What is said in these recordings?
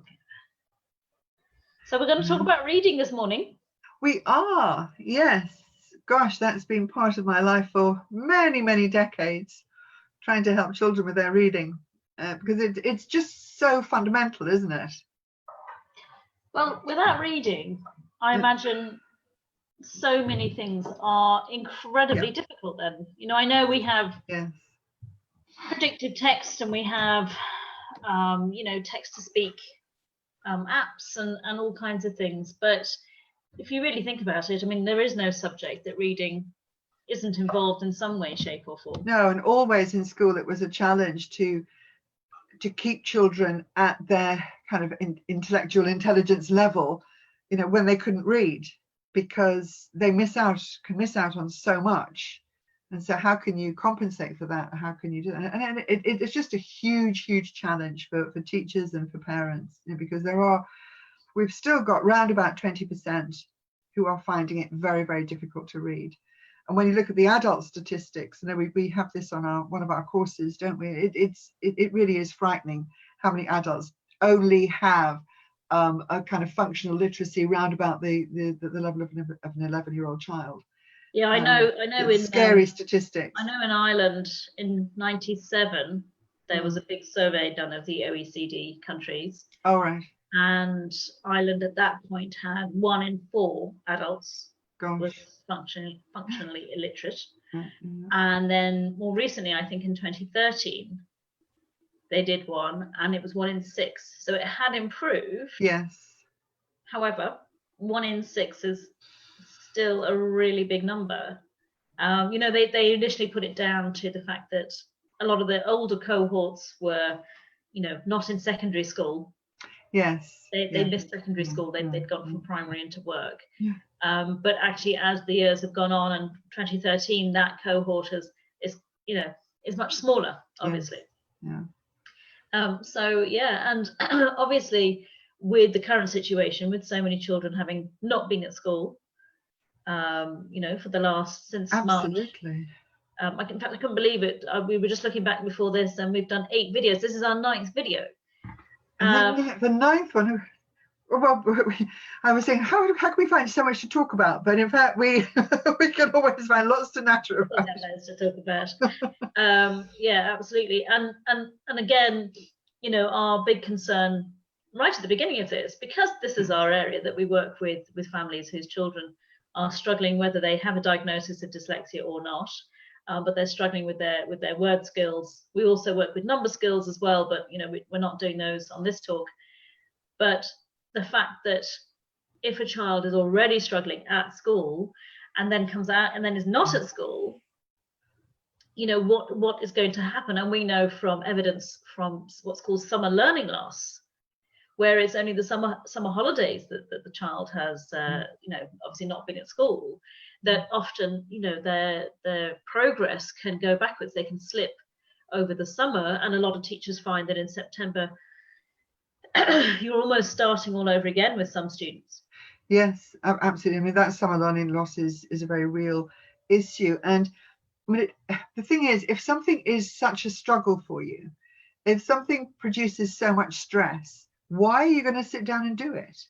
talking about? So we're going to talk about reading this morning. We are, yes. Gosh, that's been part of my life for many, many decades, trying to help children with their reading, because it's just so fundamental, isn't it? Well, without reading, I imagine so many things are incredibly difficult then. You know, I know we have predictive text and we have, you know, text-to-speak apps and all kinds of things, but if you really think about it, I mean, there is no subject that reading isn't involved in some way, shape or form. No, and always in school it was a challenge to keep children at their kind of intellectual intelligence level, you know, when they couldn't read, because they can miss out on so much. And so how can you compensate for that? How can you do that? And it's just a huge challenge for teachers and for parents, you know, because we've still got round about 20% who are finding it very, very difficult to read. And when you look at the adult statistics, you know, we have this on one of our courses, don't we? It really is frightening how many adults only have a kind of functional literacy round about the level of an 11-year-old child. Yeah, I know. It's scary statistics. I know in Ireland in '97 there was a big survey done of the OECD countries. Oh, right. And Ireland at that point had 1 in 4 adults was functionally illiterate. And then more recently, I think in 2013, they did one, and it was 1 in 6. So it had improved. Yes. However, 1 in 6 is still a really big number. You know, they initially put it down to the fact that a lot of the older cohorts were, you know, not in secondary school. Yes. They missed secondary school. They'd gone from primary into work. But actually, as the years have gone on, and 2013, that cohort is much smaller, obviously. So yeah, and obviously with the current situation, with so many children having not been at school, you know, for the since March. In fact, I couldn't believe it. We were just looking back before this, and we've done 8 videos. This is our 9th video. The 9th one. Well, I was saying, how can we find so much to talk about? But in fact, we can always find lots to natter about. Loads to talk about. Yeah, absolutely. And again, you know, our big concern right at the beginning of this, because this is our area that we work with families whose children are struggling, whether they have a diagnosis of dyslexia or not, but they're struggling with their word skills. We also work with number skills as well, but you know, we're not doing those on this talk. But the fact that if a child is already struggling at school and then comes out and then is not at school, you know, what is going to happen? And we know from evidence from what's called summer learning loss, where it's only the summer holidays that the child has, you know, obviously not been at school, that often, you know, their progress can go backwards. They can slip over the summer, and a lot of teachers find that in September you're almost starting all over again with some students. Yes, absolutely. I mean, that summer learning loss is a very real issue. And I mean, the thing is, if something is such a struggle for you, if something produces so much stress, why are you going to sit down and do it?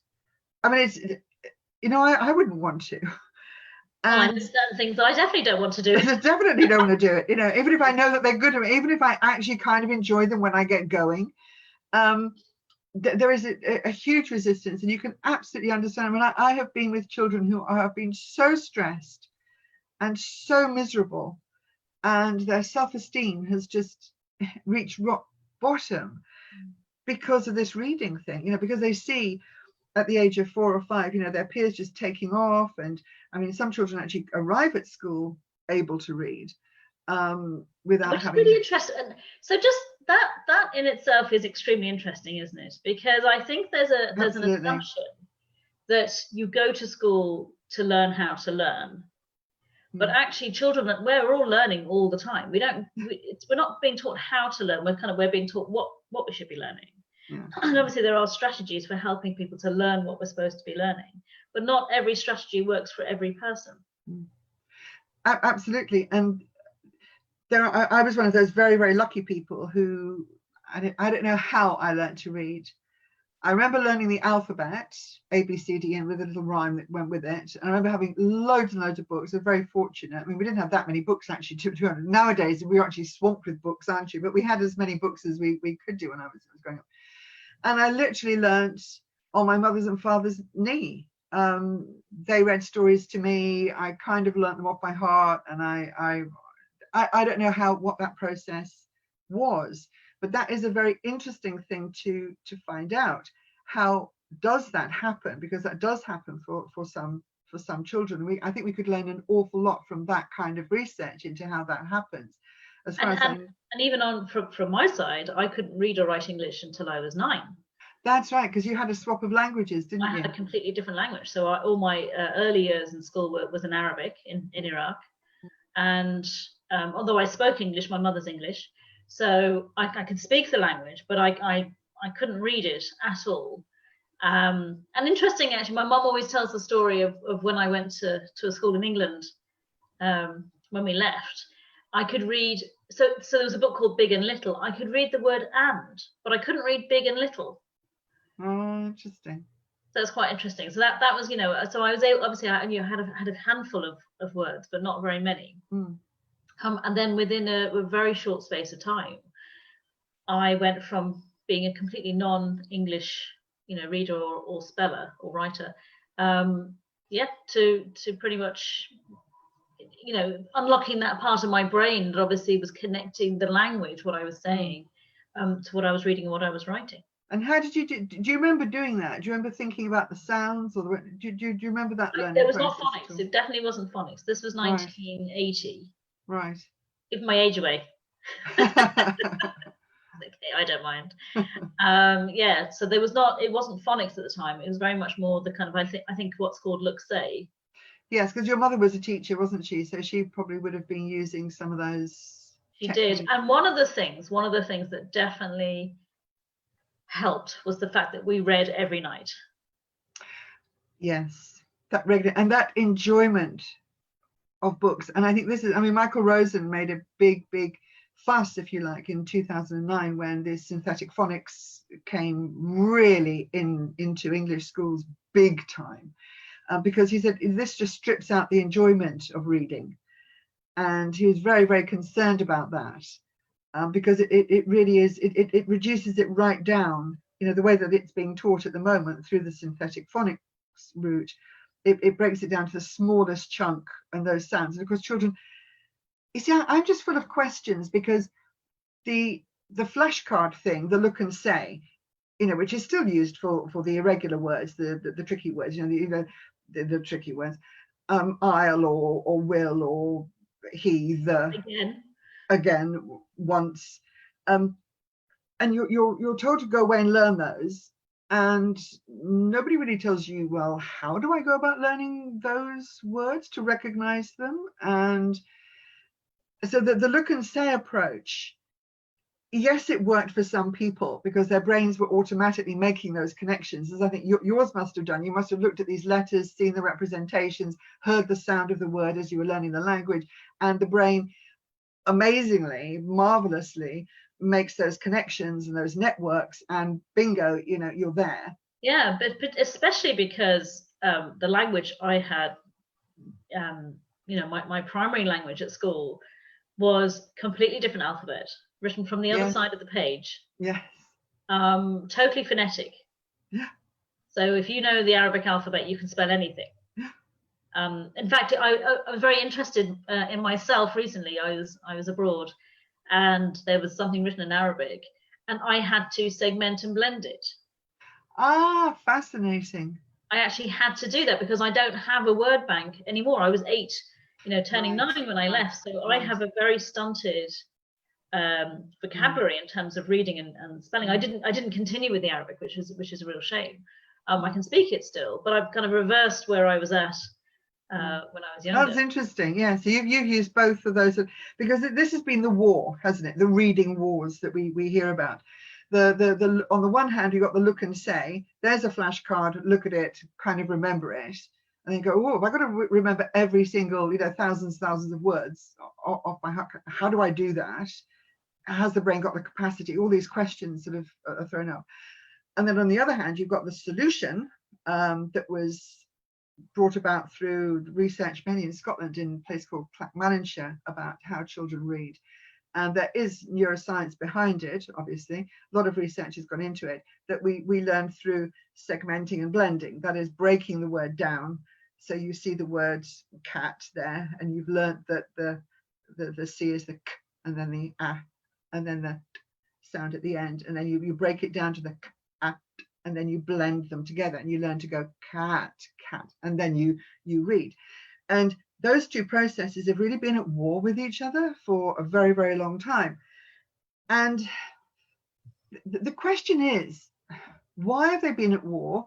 I mean, it's, you know, I wouldn't want to. I understand things that I definitely don't want to do. I definitely don't want to do it. You know, even if I know that they're good, even if I actually kind of enjoy them when I get going, there is a huge resistance, and you can absolutely understand. I mean, I have been with children who have been so stressed and so miserable, and their self-esteem has just reached rock bottom because of this reading thing, you know, because they see at the age of 4 or 5, you know, their peers just taking off. And I mean, some children actually arrive at school able to read without having. Really interesting. So just that in itself is extremely interesting, isn't it? Because I think there's an assumption that you go to school to learn how to learn, but actually children, we're all learning all the time. We're not being taught how to learn. We're being taught what we should be learning. And obviously there are strategies for helping people to learn what we're supposed to be learning, but not every strategy works for every person. Absolutely. And I was one of those very, very lucky people who, I don't know how I learned to read. I remember learning the alphabet, A, B, C, D, and with a little rhyme that went with it. And I remember having loads and loads of books. I was very fortunate. I mean, we didn't have that many books actually. Nowadays, we're actually swamped with books, aren't you? But we had as many books as we could do when I was growing up. And I literally learnt on my mother's and father's knee. They read stories to me. I kind of learnt them off by heart, and I don't know what that process was, but that is a very interesting thing to find out. How does that happen? Because that does happen for some children. I think we could learn an awful lot from that kind of research into how that happens. As far and even from my side, I couldn't read or write English until I was 9. That's right, because you had a swap of languages, didn't you? I had a completely different language. So all my early years in school was in Arabic in Iraq. And although I spoke English, my mother's English, so I could speak the language, but I couldn't read it at all. And interesting, actually, my mum always tells the story of when I went to a school in England when we left. I could read, so there was a book called Big and Little. I could read the word and, but I couldn't read big and little. Oh, interesting. So it's quite interesting. So that was, so I was able, obviously I had a handful of words, but not very many. And then within a very short space of time, I went from being a completely non-English, reader or speller or writer, to pretty much, unlocking that part of my brain that obviously was connecting the language, what I was saying, to what I was reading and what I was writing. And how did you do you remember doing that? Do you remember thinking about the sounds, or do you remember that learning? It was not phonics. It definitely wasn't phonics. This was 1980. Right. Give my age away. Okay, I don't mind. So there was not. It wasn't phonics at the time. It was very much more the kind of I think what's called look-say. Yes, because your mother was a teacher, wasn't she? So she probably would have been using some of those. She did, and one of the things that definitely helped was the fact that we read every night. Yes, that regular and that enjoyment of books. And I think Michael Rosen made a big fuss, if you like, in 2009 when this synthetic phonics came really into English schools big time, because he said this just strips out the enjoyment of reading, and he was very, very concerned about that. Because it really is, it reduces it right down, the way that it's being taught at the moment through the synthetic phonics route. It breaks it down to the smallest chunk and those sounds. And of course, children, you see, I'm just full of questions, because the flashcard thing, the look and say, which is still used for the irregular words, the tricky words, the tricky words, I'll or will or he, the. Again once, and you're told to go away and learn those, and nobody really tells you, well, how do I go about learning those words to recognize them? And so the look and say approach, yes, it worked for some people because their brains were automatically making those connections, as I think yours must have done. You must have looked at these letters, seen the representations, heard the sound of the word as you were learning the language, and the brain amazingly, marvelously makes those connections and those networks, and bingo, you're there. Yeah, but especially because the language I had, my primary language at school was completely different alphabet, written from the other side of the page. Yes. Totally phonetic. Yeah. So if you know the Arabic alphabet, you can spell anything. In fact, I was very interested in myself recently. I was abroad, and there was something written in Arabic, and I had to segment and blend it. Ah, fascinating. I actually had to do that because I don't have a word bank anymore. I was 8, turning 9 when I left, so I have a very stunted vocabulary in terms of reading and spelling. I didn't continue with the Arabic, which is a real shame. I can speak it still, but I've kind of reversed where I was at when I was younger. That's interesting. Yeah, so you've used both of those, because this has been the war, hasn't it? The reading wars that we hear about. The on the one hand, you've got the look and say. There's a flashcard. Look at it, kind of remember it, and then you go, oh, have I got to remember every single, thousands of words off by heart? How do I do that? Has the brain got the capacity? All these questions sort of are thrown up. And then on the other hand, you've got the solution that was brought about through research mainly in Scotland in a place called Clackmannanshire about how children read. And there is neuroscience behind it, obviously. A lot of research has gone into it, that we learn through segmenting and blending, that is breaking the word down. So you see the word cat there, and you've learnt that the C is the k, and then the a, and then the t sound at the end, and then you break it down to the k, a, t, and then you blend them together, and you learn to go cat, cat, and then you read. And those two processes have really been at war with each other for a very, very long time. And the question is, why have they been at war?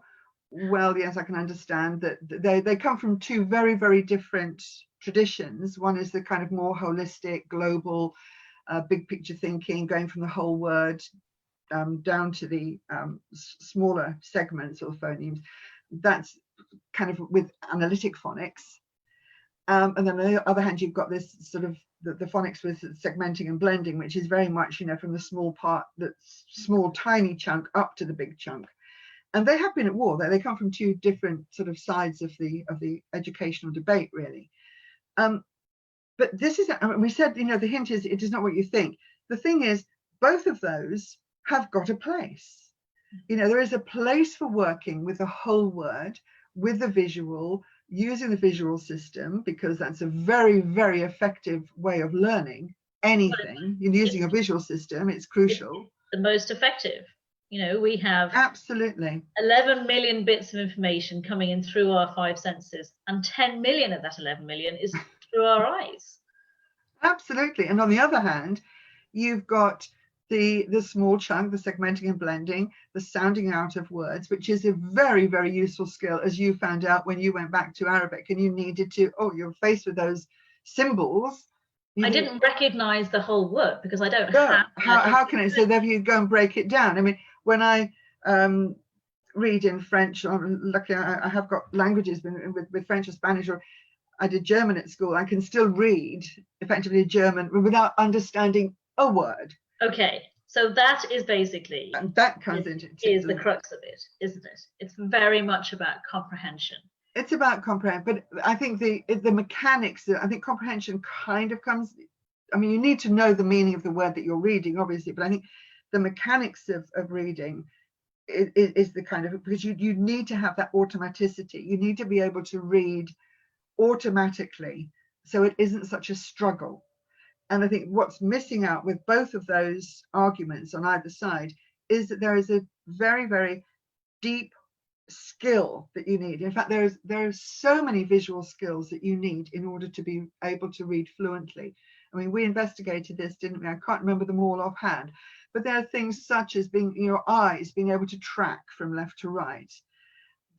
Well, yes, I can understand that they come from two very, very different traditions. One is the kind of more holistic, global, big picture thinking, going from the whole word down to the smaller segments or phonemes. That's kind of with analytic phonics. And then on the other hand, you've got this sort of the phonics with segmenting and blending, which is very much, from the small part, that small, tiny chunk up to the big chunk. And they have been at war. They come from two different sort of sides of the educational debate, really. But this is, we said, the hint is it is not what you think. The thing is, both of those have got a place. There is a place for working with the whole word, with the visual, using the visual system, because that's a very, very effective way of learning anything. Using a visual system, it's crucial. It's the most effective. We have absolutely 11 million bits of information coming in through our 5 senses, and 10 million of that 11 million is through our eyes. Absolutely. And on the other hand, you've got the small chunk, the segmenting and blending, the sounding out of words, which is a very, very useful skill, as you found out when you went back to Arabic and you needed to, you're faced with those symbols. I didn't recognize the whole word because I don't have. How can I? So there you go and break it down. I mean, when I read in French, luckily I have got languages with French or Spanish, or I did German at school, I can still read effectively German without understanding a word. Okay, so that is basically, and that comes into the crux of it, isn't it? It's very much about comprehension. It's about comprehension, but I think the mechanics, I think comprehension kind of comes, I mean, you need to know the meaning of the word that you're reading, obviously, but I think the mechanics of reading is the kind of, because you need to have that automaticity. You need to be able to read automatically, so it isn't such a struggle. And I think what's missing out with both of those arguments on either side is that there is a very, very deep skill that you need. In fact, there are so many visual skills that you need in order to be able to read fluently. I mean, we investigated this, didn't we? I can't remember them all offhand, but there are things such as your eyes being able to track from left to right,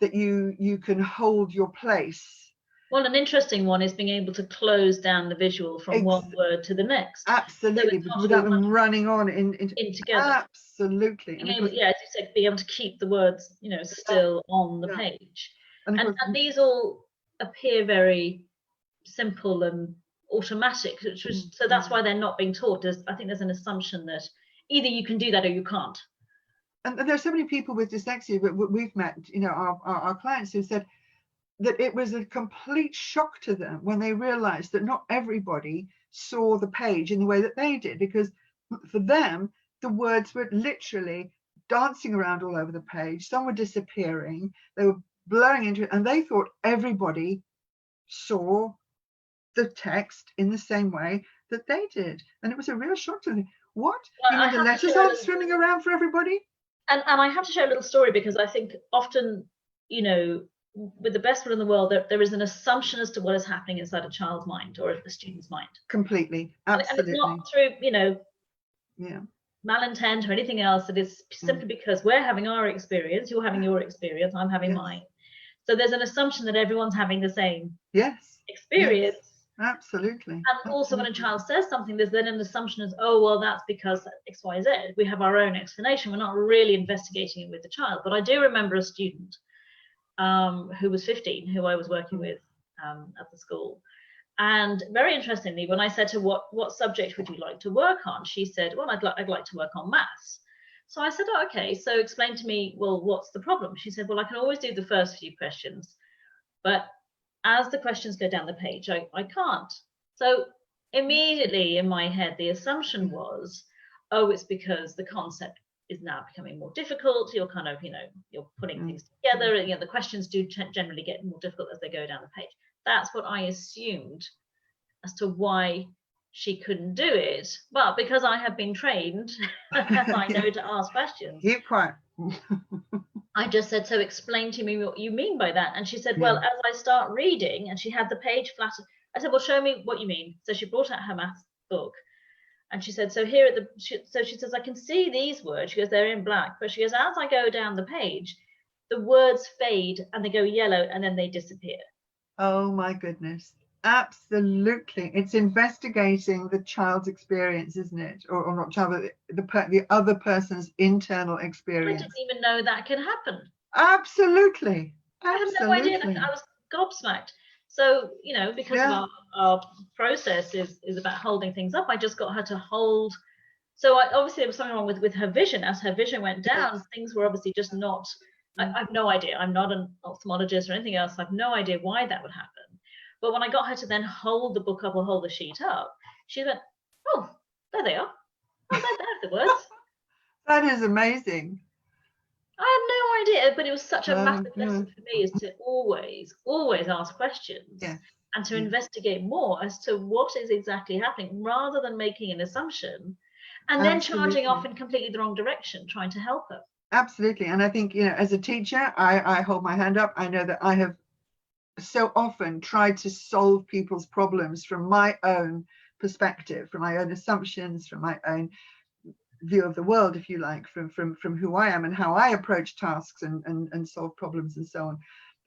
that you can hold your place. Well, an interesting one is being able to close down the visual from one word to the next. Absolutely, so without them running on in together. Absolutely. Being able, as you said, be able to keep the words, still on the page. And these all appear very simple and automatic, so that's why they're not being taught. I think there's an assumption that either you can do that or you can't. And there's so many people with dyslexia that we've met, our clients, who said that it was a complete shock to them when they realized that not everybody saw the page in the way that they did, because for them the words were literally dancing around all over the page. Some were disappearing, they were blurring into it, and they thought everybody saw the text in the same way that they did. And it was a real shock to them. What? You mean the letters aren't swimming around for everybody? And I have to share a little story, because I think often, with the best will in the world, there is an assumption as to what is happening inside a child's mind or a student's mind. Completely, absolutely. And it's not through, malintent or anything else. It is simply because we're having our experience, you're having your experience, I'm having mine. So there's an assumption that everyone's having the same experience. Yes. Absolutely. And also when a child says something, there's then an assumption as, oh, well, that's because X, Y, Z. We have our own explanation. We're not really investigating it with the child. But I do remember a student who was 15, who I was working with at the school. And very interestingly, when I said to her, what subject would you like to work on? She said, well, I'd like to work on maths. So I said, oh, okay, so explain to me, well, what's the problem? She said, well, I can always do the first few questions, but as the questions go down the page, I can't. So immediately in my head, the assumption was, oh, it's because the concept is now becoming more difficult. You're kind of, you're putting things together. The questions do generally get more difficult as they go down the page. That's what I assumed as to why she couldn't do it. But because I have been trained, as I know to ask questions. Keep quiet. I just said, so explain to me what you mean by that. And she said, well, as I start reading, and she had the page flat. I said, well, show me what you mean. So she brought out her maths book. And she said, so here at the, so she says, I can see these words. She goes, they're in black. But she goes, as I go down the page, the words fade and they go yellow and then they disappear. Oh my goodness. Absolutely. It's investigating the child's experience, isn't it? Or not child, but the other person's internal experience. I didn't even know that can happen. Absolutely. I had no idea. I was gobsmacked. So, because of our process is about holding things up, I just got her to hold. So obviously there was something wrong with her vision. As her vision went down, things were obviously just not, I have no idea. I'm not an ophthalmologist or anything else. I have no idea why that would happen. But when I got her to then hold the book up or hold the sheet up, she went, oh, there they are. Oh, there's the words. That is amazing. I had no idea, but it was such a massive lesson for me is to always ask questions and to investigate more as to what is exactly happening rather than making an assumption and then charging off in completely the wrong direction, trying to help her. Absolutely. And I think, as a teacher, I hold my hand up. I know that I have so often tried to solve people's problems from my own perspective, from my own assumptions, from my own view of the world, if you like, from who I am and how I approach tasks and solve problems and so on.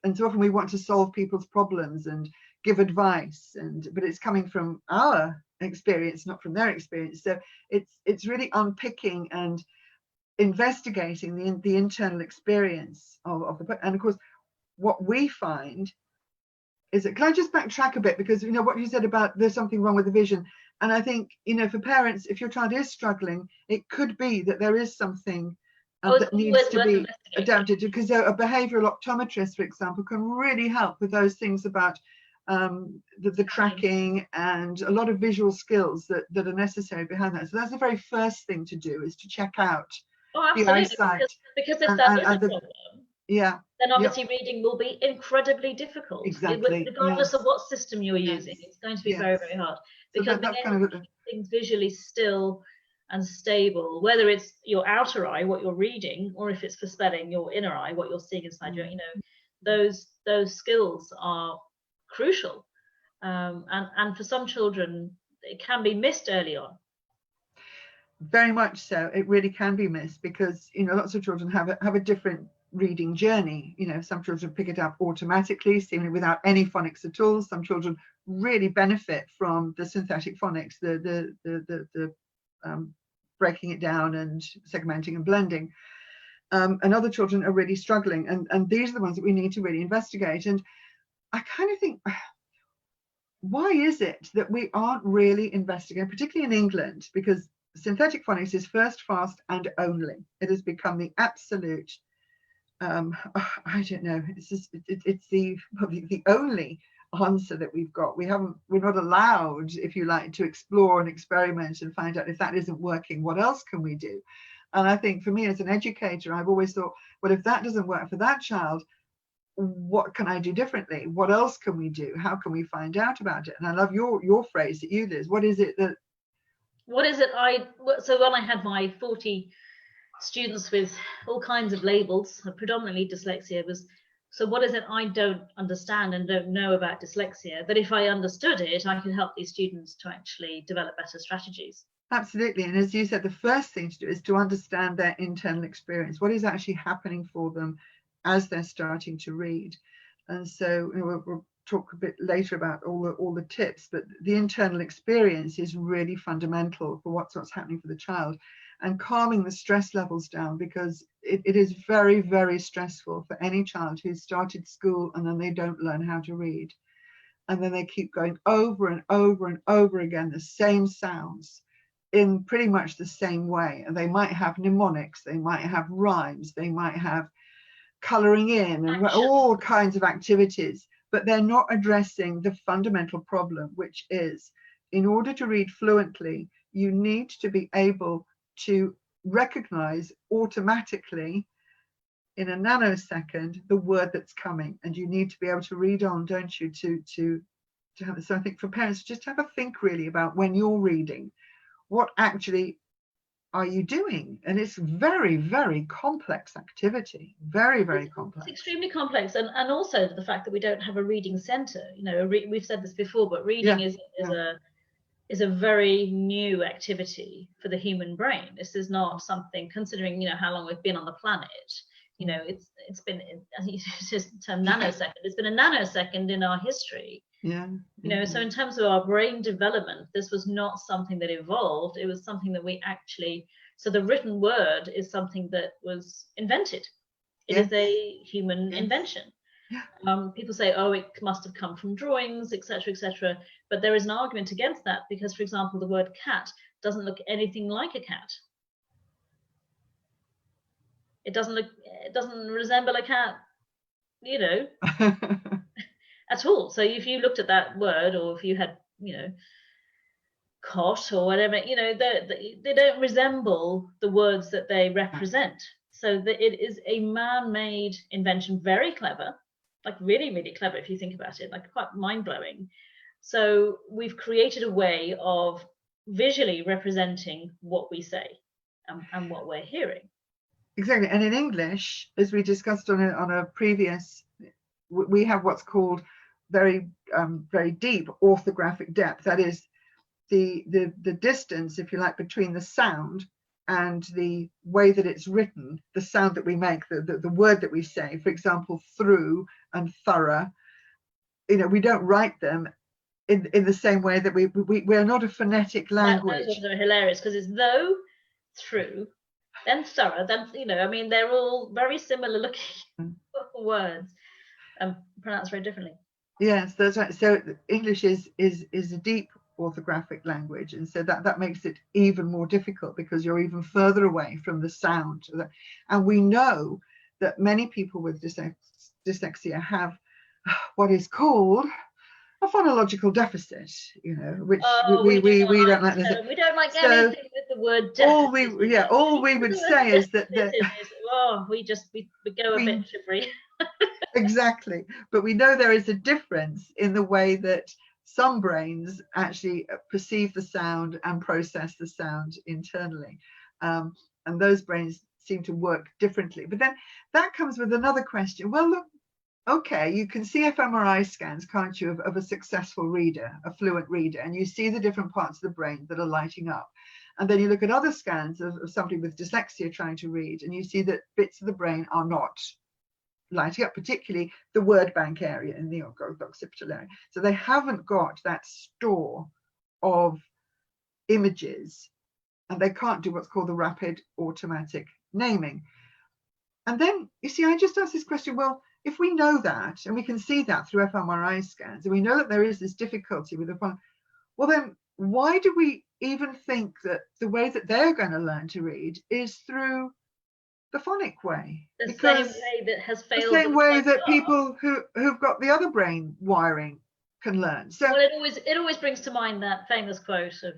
And so often we want to solve people's problems and give advice, but it's coming from our experience, not from their experience. So it's really unpicking and investigating the internal experience of the, and of course what we find is that, can I just backtrack a bit, because what you said about there's something wrong with the vision, and I think for parents, if your child is struggling, it could be that there is something that needs to be adapted, because a behavioral optometrist, for example, can really help with those things about the tracking and a lot of visual skills that are necessary behind that. So that's the very first thing to do, is to check out the eyesight. Because if that is a problem, then obviously reading will be incredibly difficult. Exactly. Regardless of what system you're using, it's going to be very, very hard. Because so that's kind of things visually still and stable, whether it's your outer eye, what you're reading, or if it's for spelling, your inner eye, what you're seeing inside your, those skills are crucial. And for some children, it can be missed early on. Very much so. It really can be missed because lots of children have a different reading journey. Some children pick it up automatically, seemingly without any phonics at all. Some children really benefit from the synthetic phonics, the breaking it down and segmenting and blending. And other children are really struggling, and these are the ones that we need to really investigate. And I kind of think, why is it that we aren't really investigating, particularly in England, because synthetic phonics is first, fast, and only. It has become the absolute, I don't know, it's the only answer that we've got. We're not allowed, if you like, to explore and experiment and find out if that isn't working, what else can we do? And I think for me as an educator, I've always thought, well, if that doesn't work for that child, what can I do differently? What else can we do? How can we find out about it? And I love your phrase that you, Liz. What is it? So when I had my 40 students with all kinds of labels, predominantly dyslexia, so what is it I don't understand and don't know about dyslexia, that if I understood it, I could help these students to actually develop better strategies? Absolutely. And as you said, the first thing to do is to understand their internal experience. What is actually happening for them as they're starting to read? And so we'll talk a bit later about all the tips, but the internal experience is really fundamental for what's happening for the child, and calming the stress levels down, because it is very, very stressful for any child who's started school and then they don't learn how to read, and then they keep going over and over and over again the same sounds in pretty much the same way. And they might have mnemonics, they might have rhymes, they might have colouring in and all kinds of activities, but they're not addressing the fundamental problem, which is, in order to read fluently, you need to be able to recognize automatically in a nanosecond the word that's coming, and you need to be able to read on, don't you, to have this. So I think for parents, just have a think really about when you're reading, what actually are you doing? And it's very, very complex activity, very, very complex. It's extremely complex, and also the fact that we don't have a reading center. You know, we've said this before, but reading is a very new activity for the human brain. This is not something, considering, you know, how long we've been on the planet. You know, it's been, it's just a term nanosecond. It's been a nanosecond in our history. Yeah. You know, so in terms of our brain development, this was not something that evolved. It was something that we actually, so the written word is something that was invented. It is a human invention. People say, oh, it must have come from drawings, etc., etc. But there is an argument against that, because, for example, the word cat doesn't look anything like a cat. It doesn't resemble a cat, you know, at all. So if you looked at that word, or if you had, you know, cot or whatever, you know, they don't resemble the words that they represent. So that it is a man-made invention, very clever, like really, really clever if you think about it, like quite mind-blowing. So we've created a way of visually representing what we say and what we're hearing. Exactly. And in English, as we discussed on a previous, we have what's called very deep orthographic depth. That is the distance, if you like, between the sound and the way that it's written, the sound that we make, the word that we say. For example, through and thorough, you know, we don't write them in the same way that we're not a phonetic language. Those are hilarious, because it's though, through, then thorough, then, you know, I mean, they're all very similar looking words, pronounced very differently. Yes, that's right. So English is a deep orthographic language, and so that makes it even more difficult, because you're even further away from the sound. And we know that many people with dyslexia have what is called a phonological deficit, you know, which we don't like. We don't like anything with the word deficit. All we would say is that we go a bit shivering. Exactly, but we know there is a difference in the way that some brains actually perceive the sound and process the sound internally, and those brains seem to work differently. But then that comes with another question. Well, look, okay, you can see fMRI scans, can't you, of a successful reader, a fluent reader, and you see the different parts of the brain that are lighting up. And then you look at other scans of somebody with dyslexia trying to read, and you see that bits of the brain are not lighting up, particularly the word bank area in the occipital area. So they haven't got that store of images, and they can't do what's called the rapid automatic naming. And then, you see, I just asked this question, well, if we know that, and we can see that through fMRI scans, and we know that there is this difficulty with the phone, well then, why do we even think that the way that they're going to learn to read is through the phonic way? The same way that has failed. The same way that people who've got the other brain wiring can learn. So, well, it always brings to mind that famous quote of,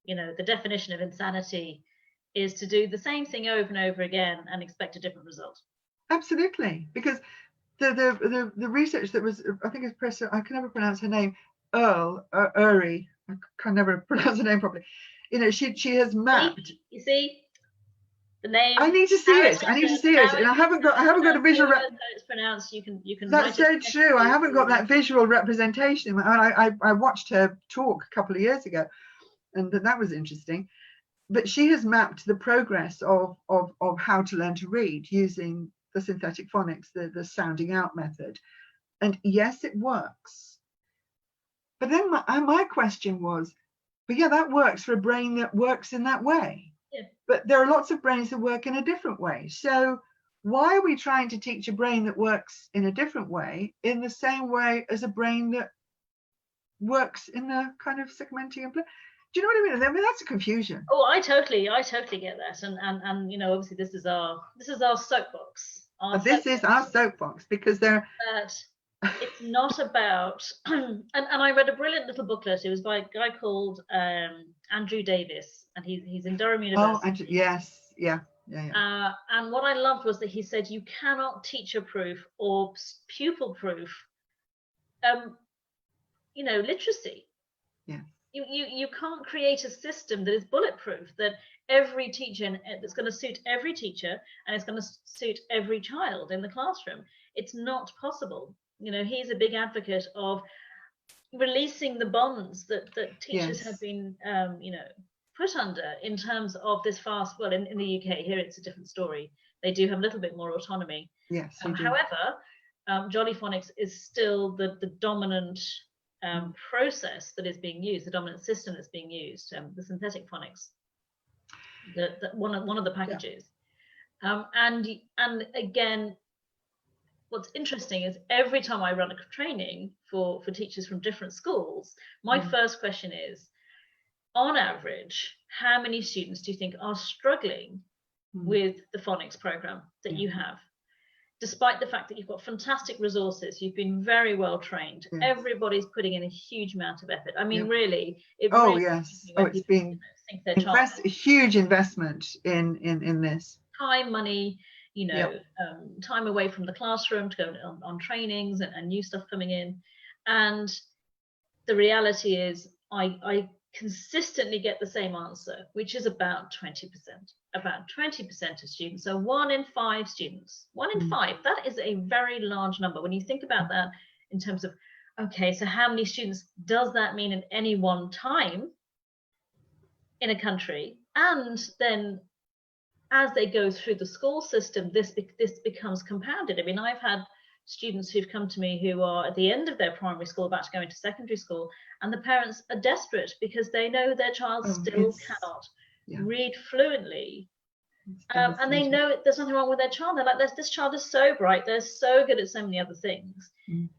you know, the definition of insanity is to do the same thing over and over again and expect a different result. Absolutely, because the research that was, I think it's Professor, I can never pronounce her name, Uri, I can never pronounce her name properly. You know, she has mapped. You see, the name. I need to see it. I need to see it, and I haven't got a visual. It's pronounced. You can. That's so true. I haven't got that visual representation. I watched her talk a couple of years ago, and that was interesting. But she has mapped the progress of how to learn to read using the synthetic phonics, the sounding out method. And yes, it works. But then my question was, but yeah, that works for a brain that works in that way. Yeah. But there are lots of brains that work in a different way. So why are we trying to teach a brain that works in a different way in the same way as a brain that works in a kind of segmenting? Do you know what I mean? I mean, that's a confusion. Oh, I totally get that, and you know, obviously this is our soapbox. This is our soapbox, because they're. That it's not about, and I read a brilliant little booklet. It was by a guy called Andrew Davis, and he's in Durham University. Yes, yeah. And what I loved was that he said you cannot teacher-proof or pupil-proof, you know, literacy. Yeah. You can't create a system that is bulletproof, that every teacher, that's going to suit every teacher and it's going to suit every child in the classroom. It's not possible. You know, he's a big advocate of releasing the bonds that teachers have been, you know, put under in terms of this fast. Well, in the UK, here it's a different story. They do have a little bit more autonomy. Yes. However, Jolly Phonics is still the dominant process that is being used, the dominant system that's being used, the synthetic phonics, one of the packages. And again, what's interesting is every time I run a training for teachers from different schools, my first question is, on average, how many students do you think are struggling with the phonics program that you have? Despite the fact that you've got fantastic resources, you've been very well trained, everybody's putting in a huge amount of effort. I mean, really, it really it's been a huge investment in this. Time, money, you know, time away from the classroom to go on trainings and new stuff coming in. And the reality is I consistently get the same answer, which is about 20%. About 20% of students, so 1 in 5 students, 1 in 5, that is a very large number. When you think about that in terms of, okay, so how many students does that mean in any one time in a country? And then as they go through the school system, this becomes compounded. I mean, I've had students who've come to me who are at the end of their primary school, about to go into secondary school, and the parents are desperate because they know their child still cannot read fluently, and they know there's nothing wrong with their child. They're like, this child is so bright, they're so good at so many other things.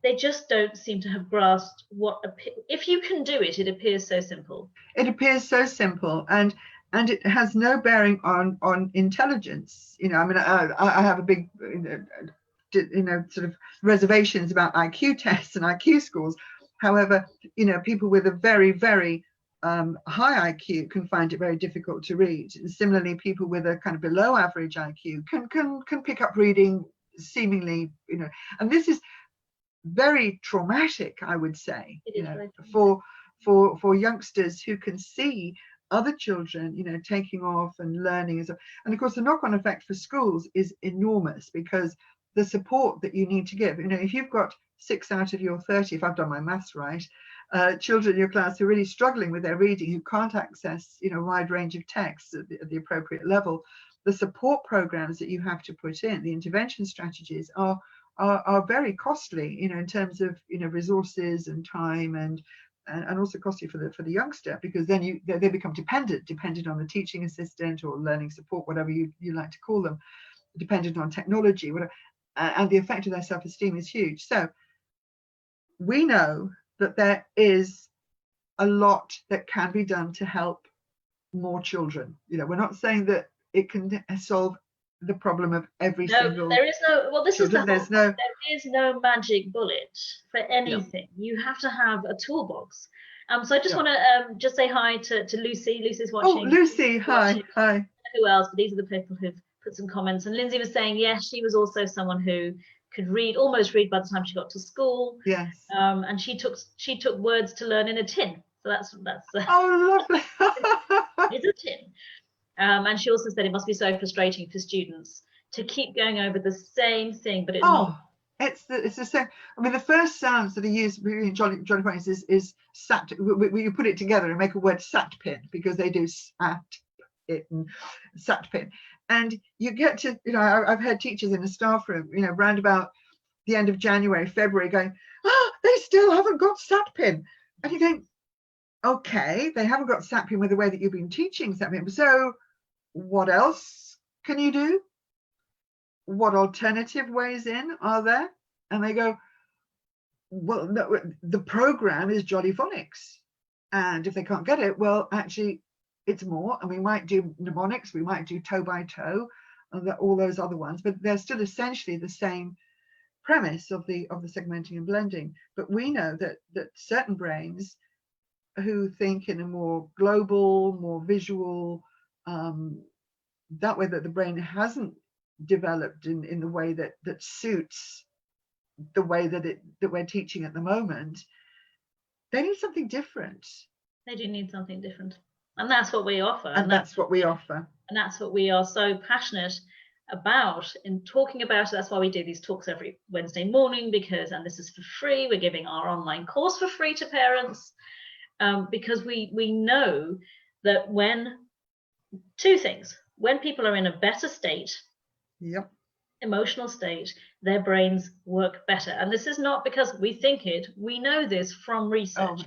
They just don't seem to have grasped what, if you can do it, it appears so simple. It appears so simple, and it has no bearing on intelligence. You know, I mean, I have a big, you know, sort of reservations about IQ tests and IQ scores. However, you know, people with a very, very high IQ can find it very difficult to read. And similarly, people with a kind of below average IQ can pick up reading seemingly, you know, and this is very traumatic, I would say, you know, for youngsters who can see other children, you know, taking off and learning. And of course, the knock-on effect for schools is enormous, because the support that you need to give, you know, if you've got 6 out of your 30, if I've done my maths right, children in your class who are really struggling with their reading, who can't access, you know, a wide range of texts at the appropriate level, the support programs that you have to put in, the intervention strategies are very costly, you know, in terms of, you know, resources and time, and also costly for the youngster, because then they become dependent on the teaching assistant or learning support, whatever you like to call them, dependent on technology, whatever, and the effect of their self-esteem is huge. So we know that there is a lot that can be done to help more children. You know, we're not saying that it can solve the problem of every single. There is no. Well, this children. There is no magic bullet for anything. You have to have a toolbox. So I just want to just say hi to Lucy. Lucy's watching. Oh, Lucy, hi. Who else? But these are the people who've put some comments. And Lindsay was saying, yes, she was also someone who could almost read by the time she got to school. Yes. And she took words to learn in a tin. So that's oh, lovely. It's a tin. And she also said it must be so frustrating for students to keep going over the same thing, but it's the same. I mean, the first sounds that are used in Jolly Phonics is sat. You put it together and make a word sat pin, because they do sat it and sat pin. And you get to, you know, I've heard teachers in the staff room, you know, round about the end of January, February, going, they still haven't got sat pin. And you think, okay, they haven't got sat pin with the way that you've been teaching sat pin. So what else can you do? What alternative ways in are there? And they go, well, no, the program is Jolly Phonics. And if they can't get it, well, actually, it's more. And we might do mnemonics, we might do toe by toe, and all those other ones, but they're still essentially the same premise of the segmenting and blending. But we know that certain brains who think in a more global, more visual, that way, that the brain hasn't developed in the way that suits the way that we're teaching at the moment, they need something different. They do need something different, and that's what we offer. And that's what we offer. And that's what we are so passionate about in talking about it. That's why we do these talks every Wednesday morning, because, and this is for free, we're giving our online course for free to parents, because we know that when two things, when people are in a better state, yep, emotional state, their brains work better. And this is not because we think it, we know this from research.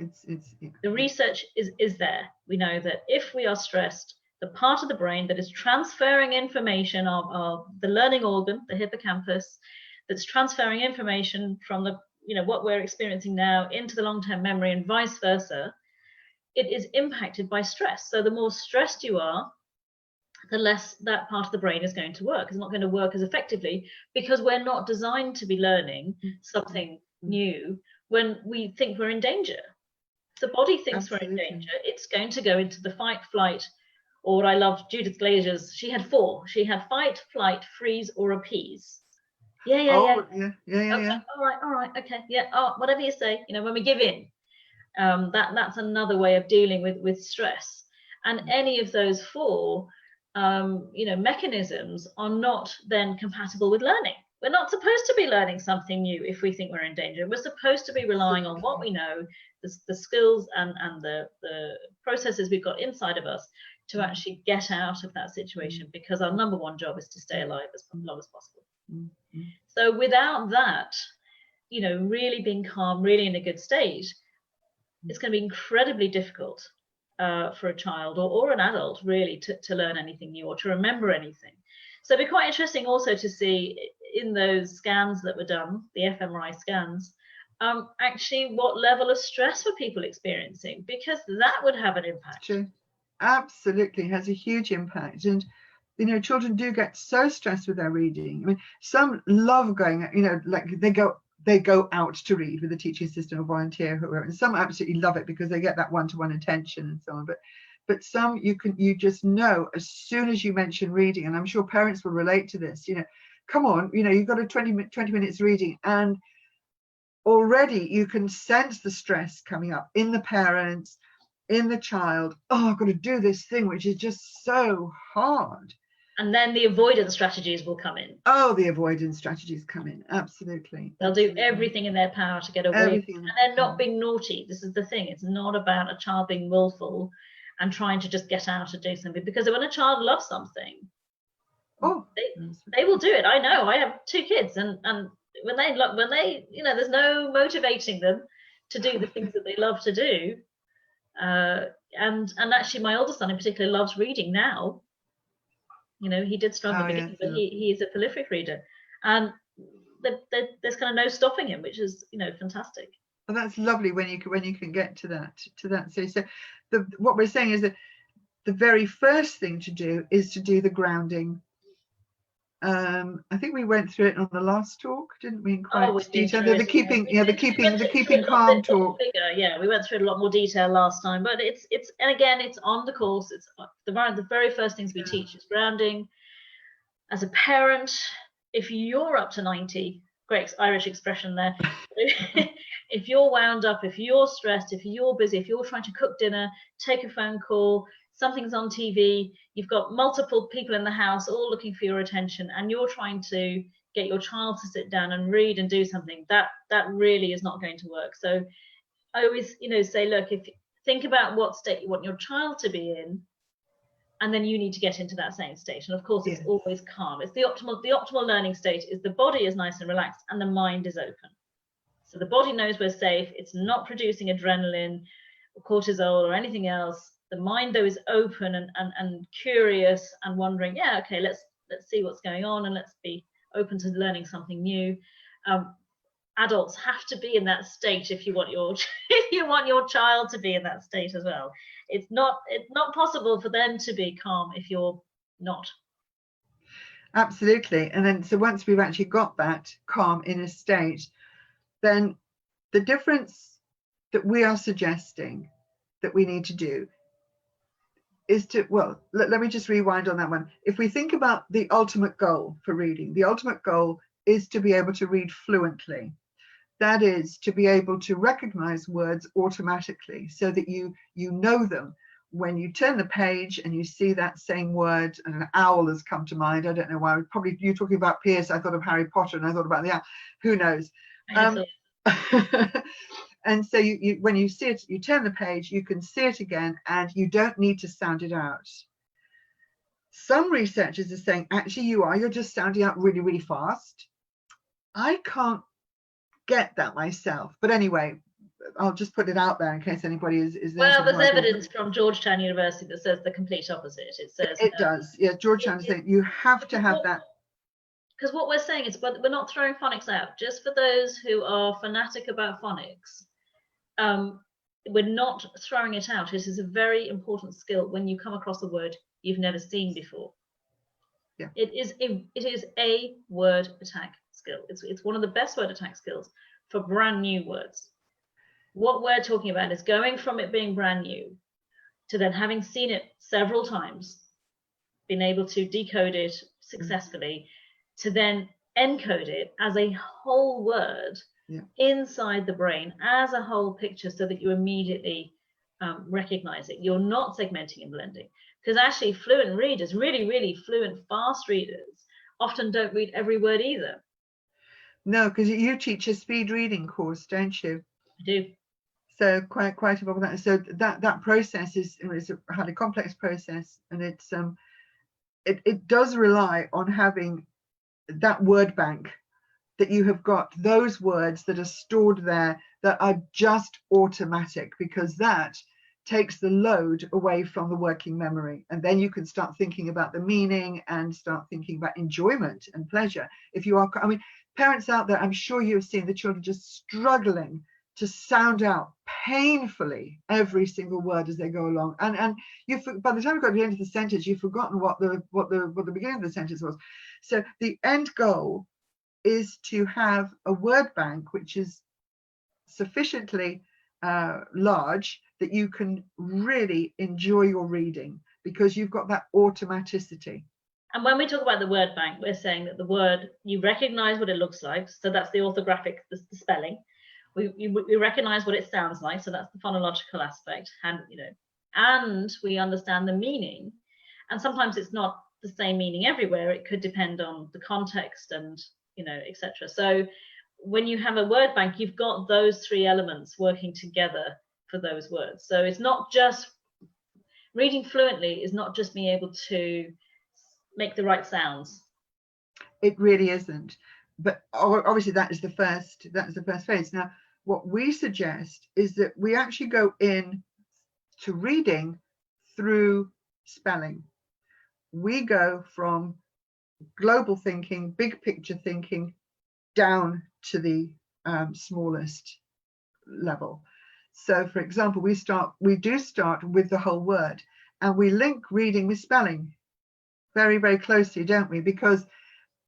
The research is there. We know that if we are stressed, the part of the brain that is transferring information of the learning organ, the hippocampus, that's transferring information from the, what we're experiencing now into the long-term memory and vice versa, it is impacted by stress. So the more stressed you are, the less that part of the brain is going to work. It's not going to work as effectively, because we're not designed to be learning something new when we think we're in danger. If the body thinks we're in danger, it's going to go into the fight, flight, or what I loved Judith Glazer's, she had 4. She had fight, flight, freeze, or appease. Yeah. Okay, all right, okay, yeah, whatever you say, when we give in. That's another way of dealing with stress. And any of those 4 mechanisms are not then compatible with learning. We're not supposed to be learning something new if we think we're in danger. We're supposed to be relying on what we know, the skills and the processes we've got inside of us to actually get out of that situation, because our number one job is to stay alive as long as possible. So without that, really being calm, really in a good state, it's going to be incredibly difficult for a child or an adult really to learn anything new or to remember anything. So it'd be quite interesting also to see in those scans that were done, the fMRI scans, actually what level of stress were people experiencing, because that would have an impact. True. Absolutely, has a huge impact. And children do get so stressed with their reading. I mean, some love going, like they go out to read with a teaching assistant or volunteer, whoever, and some absolutely love it because they get that one-to-one attention and so on. But some you just know as soon as you mention reading, and I'm sure parents will relate to this, come on, you've got a 20 minutes reading, and already you can sense the stress coming up in the parents, in the child. Oh, I've got to do this thing which is just so hard. And then the avoidance strategies will come in. Oh, the avoidance strategies come in. Absolutely. They'll do everything in their power to get away. And they're not being naughty. This is the thing. It's not about a child being willful and trying to just get out and do something. Because when a child loves something, they will do it. I know. I have 2 kids, and when they there's no motivating them to do the things that they love to do. And actually, my older son in particular loves reading now. He did struggle in the beginning, but he is a prolific reader, and there's kind of no stopping him, which is fantastic. Well, that's lovely when you can get to that. So what we're saying is that the very first thing to do is to do the grounding. I think we went through it on the last talk, didn't we? In quite detail. The keeping calm talk. Yeah, we went through it a lot more detail last time, but it's and again, it's on the course. It's the very first things we teach is grounding. As a parent, if you're up to 90, great Irish expression there. If you're wound up, if you're stressed, if you're busy, if you're trying to cook dinner, take a phone call, something's on TV, you've got multiple people in the house all looking for your attention, and you're trying to get your child to sit down and read and do something, that really is not going to work. So I always say, look, if think about what state you want your child to be in, and then you need to get into that same state. And of course, it's always calm. It's the optimal learning state is the body is nice and relaxed and the mind is open. So the body knows we're safe. It's not producing adrenaline or cortisol or anything else. The mind, though, is open and curious and wondering, okay, let's see what's going on, and let's be open to learning something new. adults have to be in that state if you want your if you want your child to be in that state as well. It's not possible for them to be calm if you're not. Absolutely. And then so once we've actually got that calm inner state, then the difference that we are suggesting that we need to do is to, well, let me just rewind on that one. If we think about the ultimate goal for reading, the ultimate goal is to be able to read fluently. That is to be able to recognize words automatically so that you know them. When you turn the page and you see that same word, and an owl has come to mind. I don't know why. Probably you talking about Pierce, I thought of Harry Potter, and I thought about the owl. Who knows? And so you when you see it, you turn the page, you can see it again, and you don't need to sound it out. Some researchers are saying, actually, you're just sounding out really, really fast. I can't get that myself. But anyway, I'll just put it out there in case anybody is there. Well, there's evidence from Georgetown University that says the complete opposite. It says it does. Yeah, Georgetown is saying you have to have that. Because what we're saying is, we're not throwing phonics out. Just for those who are fanatic about phonics, we're not throwing it out. It is a very important skill when you come across a word you've never seen before. Yeah. It is a word attack skill. It's one of the best word attack skills for brand new words. What we're talking about is going from it being brand new to then having seen it several times, being able to decode it successfully, to then encode it as a whole word inside the brain, as a whole picture, so that you immediately recognize it. You're not segmenting and blending. Because actually fluent readers, really, really fluent, fast readers, often don't read every word either. No, because you teach a speed reading course, don't you? I do. So quite involved with that. So that process is a highly complex process, and it's it does rely on having that word bank, that you have got those words that are stored there that are just automatic, because that takes the load away from the working memory, and then you can start thinking about the meaning and start thinking about enjoyment and pleasure. If you are, I mean, parents out there, I'm sure you have seen the children just struggling to sound out painfully every single word as they go along, and you, by the time you got to the end of the sentence, you've forgotten what the beginning of the sentence was. So the end goal is to have a word bank which is sufficiently large that you can really enjoy your reading, because you've got that automaticity. And when we talk about the word bank, we're saying that the word, you recognize what it looks like, so that's the orthographic, the spelling. We recognize what it sounds like, so that's the phonological aspect, and we understand the meaning. And sometimes it's not the same meaning everywhere. It could depend on the context and etc. So when you have a word bank, you've got those three elements working together for those words. So it's not just reading fluently, is not just being able to make the right sounds. It really isn't. But obviously that is the first phase. Now, what we suggest is that we actually go in to reading through spelling. We go from global thinking, big picture thinking, down to the smallest level. So, for example, we do start with the whole word, and we link reading with spelling very, very closely, don't we? Because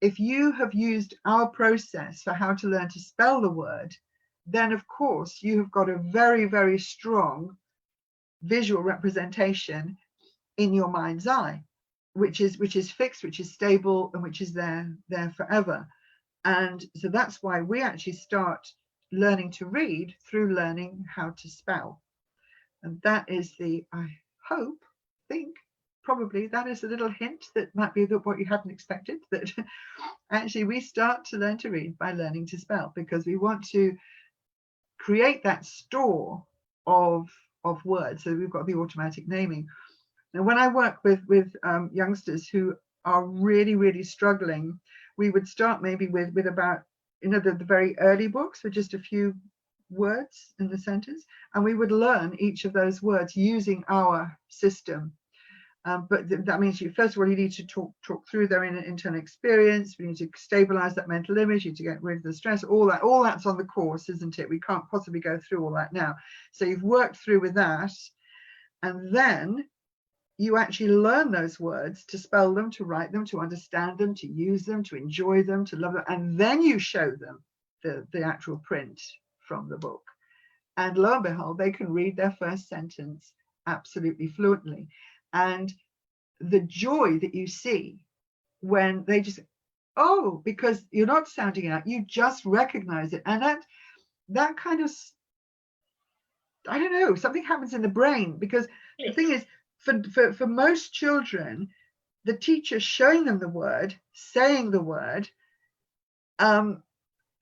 if you have used our process for how to learn to spell the word, then of course you have got a very, very strong visual representation in your mind's eye, which is fixed, which is stable, and which is there forever. And so that's why we actually start learning to read through learning how to spell. And that is I think probably that is a little hint that might be what you hadn't expected, that actually we start to learn to read by learning to spell, because we want to create that store of words. So we've got the automatic naming. Now, when I work with youngsters who are really, really struggling, we would start maybe with about the very early books with just a few words in the sentence, and we would learn each of those words using our system. But that means you, first of all, you need to talk through their internal experience. We need to stabilize that mental image. You need to get rid of the stress. All that's on the course, isn't it? We can't possibly go through all that now. So you've worked through with that, and then you actually learn those words, to spell them, to write them, to understand them, to use them, to enjoy them, to love them, and then you show them the actual print from the book. And lo and behold, they can read their first sentence absolutely fluently. And the joy that you see when they just, oh, because you're not sounding out, you just recognize it. And that kind of, I don't know, something happens in the brain, because the thing is, for most children, the teacher showing them the word, saying the word,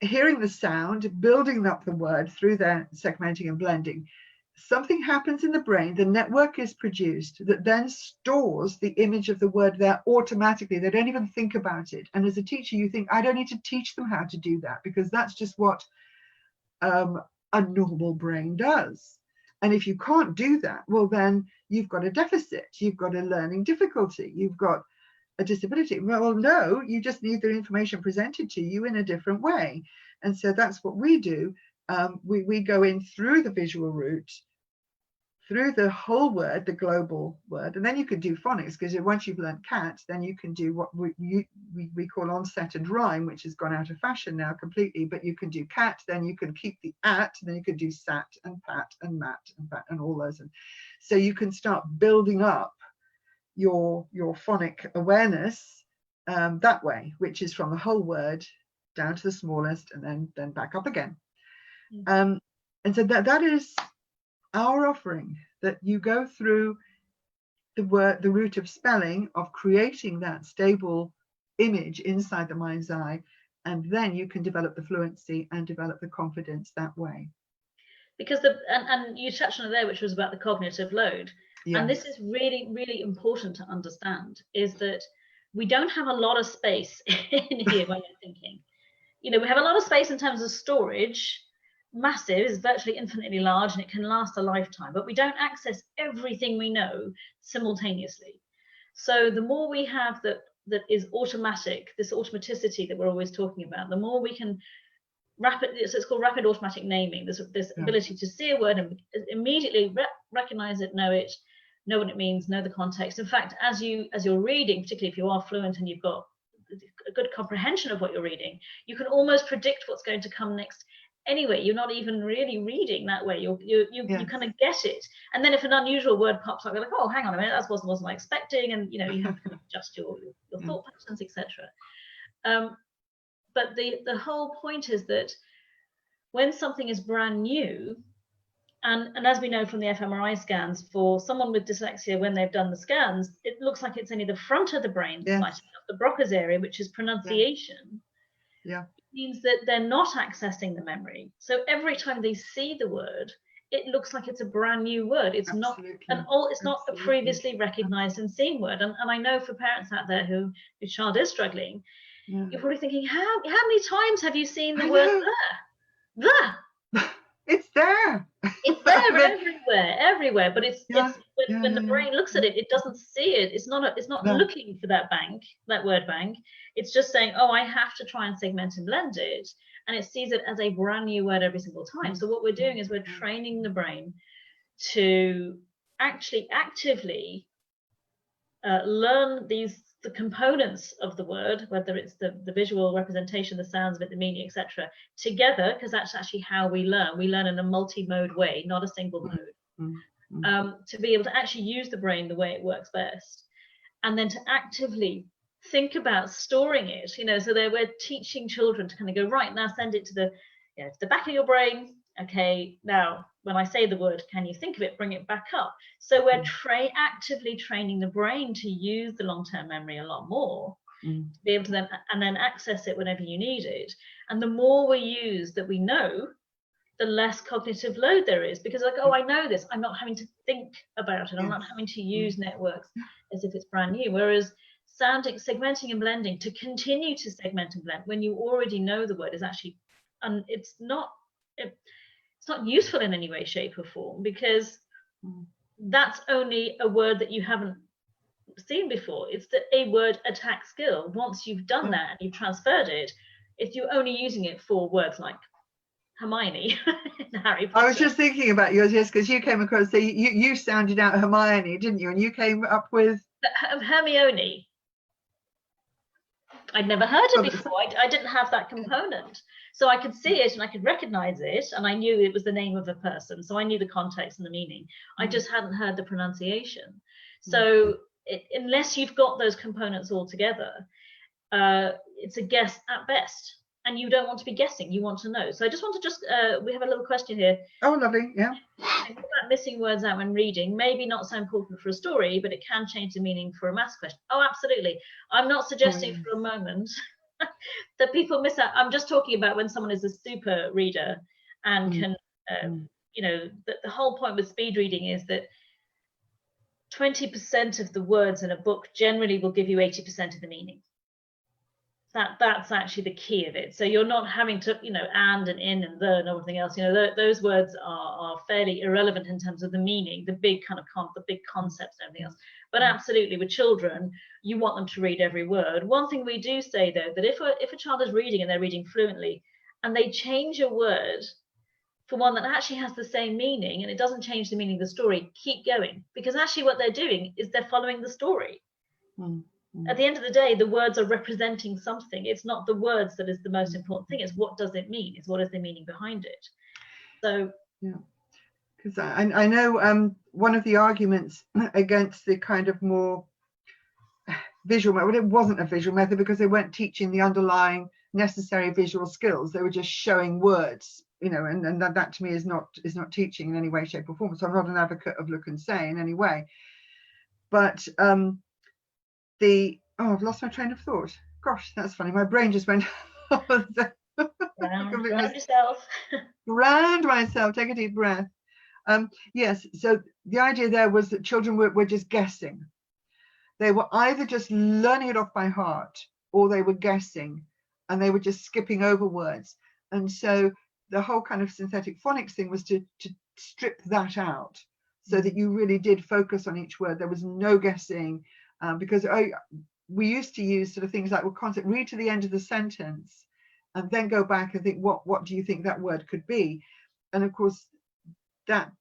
hearing the sound, building up the word through their segmenting and blending, something happens in the brain, the network is produced that then stores the image of the word there automatically. They don't even think about it. And as a teacher, you think, I don't need to teach them how to do that, because that's just what a normal brain does. And if you can't do that, well, then you've got a deficit, you've got a learning difficulty, you've got a disability. Well, no, you just need the information presented to you in a different way. And so that's what we do. We go in through the visual route, through the whole word, the global word, and then you could do phonics, because once you've learned cat, then you can do what we call onset and rhyme, which has gone out of fashion now completely. But you can do cat, then you can keep the at, and then you can do sat and pat and mat and pat and all those. And so you can start building up your phonic awareness that way, which is from the whole word down to the smallest, and then back up again. And so that is our offering, that you go through the route of spelling, of creating that stable image inside the mind's eye, and then you can develop the fluency and develop the confidence that way. Because and you touched on it there, which was about the cognitive load. Yes. And this is really, really important to understand, is that we don't have a lot of space in here when you're thinking. You know, we have a lot of space in terms of storage. Massive is virtually infinitely large, and it can last a lifetime, but we don't access everything we know simultaneously. So the more we have that is automatic, this automaticity that we're always talking about, the more we can so it's called rapid automatic naming, this ability to see a word and immediately recognize it, know what it means, know the context. In fact, as you're reading, particularly if you are fluent and you've got a good comprehension of what you're reading, you can almost predict what's going to come next. Anyway, you're not even really reading that way. You kind of get it. And then if an unusual word pops up, you're like, oh, hang on a minute, that wasn't I expecting. And you have to adjust your thought patterns, etc. But the whole point is that when something is brand new, and as we know from the fMRI scans, for someone with dyslexia, when they've done the scans, it looks like it's only the front of the brain that's lighting up, the Broca's area, which is pronunciation. Yeah. Means that they're not accessing the memory. So every time they see the word, it looks like it's a brand new word. It's Absolutely. it's not a previously recognized and seen word. And I know for parents out there whose child is struggling, you're probably thinking, how many times have you seen the word there? It's there. It's there everywhere. But it's when the brain looks at it, it doesn't see it. It's not looking for that word bank. It's just saying, oh, I have to try and segment and blend it, and it sees it as a brand new word every single time. So what we're doing is we're training the brain to actually actively learn the components of the word, whether it's the visual representation, the sounds of it, the meaning, etc., together, because that's actually how we learn. We learn in a multi-mode way, not a single mode, to be able to actually use the brain the way it works best, and then to actively think about storing it. So we're teaching children to kind of go, right, now send it to the back of your brain. Okay, now when I say the word, can you think of it? Bring it back up. So we're actively training the brain to use the long-term memory a lot more, to be able to then access it whenever you need it. And the more we use that we know, the less cognitive load there is, because like, oh, I know this. I'm not having to think about it. I'm not having to use networks as if it's brand new. Whereas segmenting and blending, to continue to segment and blend when you already know the word, is actually, it's not useful in any way, shape or form, because that's only a word that you haven't seen before. It's a word attack skill. Once you've done that and you've transferred it, if you're only using it for words like Hermione in Harry Potter. I was just thinking about yours, yes, because you came across, so you sounded out Hermione, didn't you? And you came up with Hermione. I'd never heard it before. I didn't have that component. So I could see it and I could recognize it, and I knew it was the name of a person. So I knew the context and the meaning. I just hadn't heard the pronunciation. So unless you've got those components all together, it's a guess at best. And you don't want to be guessing, you want to know. So I just want to we have a little question here. Oh, lovely, yeah. What about missing words out when reading? Maybe not so important for a story, but it can change the meaning for a maths question. Oh, absolutely. I'm not suggesting for a moment that people miss out. I'm just talking about when someone is a super reader and can, you know, the whole point with speed reading is that 20% of the words in a book generally will give you 80% of the meaning. That's actually the key of it. So you're not having to, you know, and in and the and everything else. You know, those words are fairly irrelevant in terms of the meaning, the big kind of the big concepts and everything else. But absolutely, with children, you want them to read every word. One thing we do say though, that if a child is reading and they're reading fluently, and they change a word for one that actually has the same meaning and it doesn't change the meaning of the story, keep going, because actually what they're doing is they're following the story. At the end of the day, the words are representing something. It's not the words that is the most important thing. It's what does it mean? It's what is the meaning behind it. So yeah, because I know one of the arguments against the kind of more visual method, well, it wasn't a visual method because they weren't teaching the underlying necessary visual skills. They were just showing words, you know, and that to me is not teaching in any way, shape, or form. So I'm not an advocate of look and say in any way, but I've lost my train of thought. Gosh, that's funny. My brain just went ground yourself. Ground myself. Take a deep breath. Yes. So the idea there was that children were just guessing. They were either just learning it off by heart, or they were guessing, and they were just skipping over words. And so the whole kind of synthetic phonics thing was to strip that out, so that you really did focus on each word. There was no guessing. Because we used to use sort of things like, well, read to the end of the sentence and then go back and think, what do you think that word could be? And of course, that,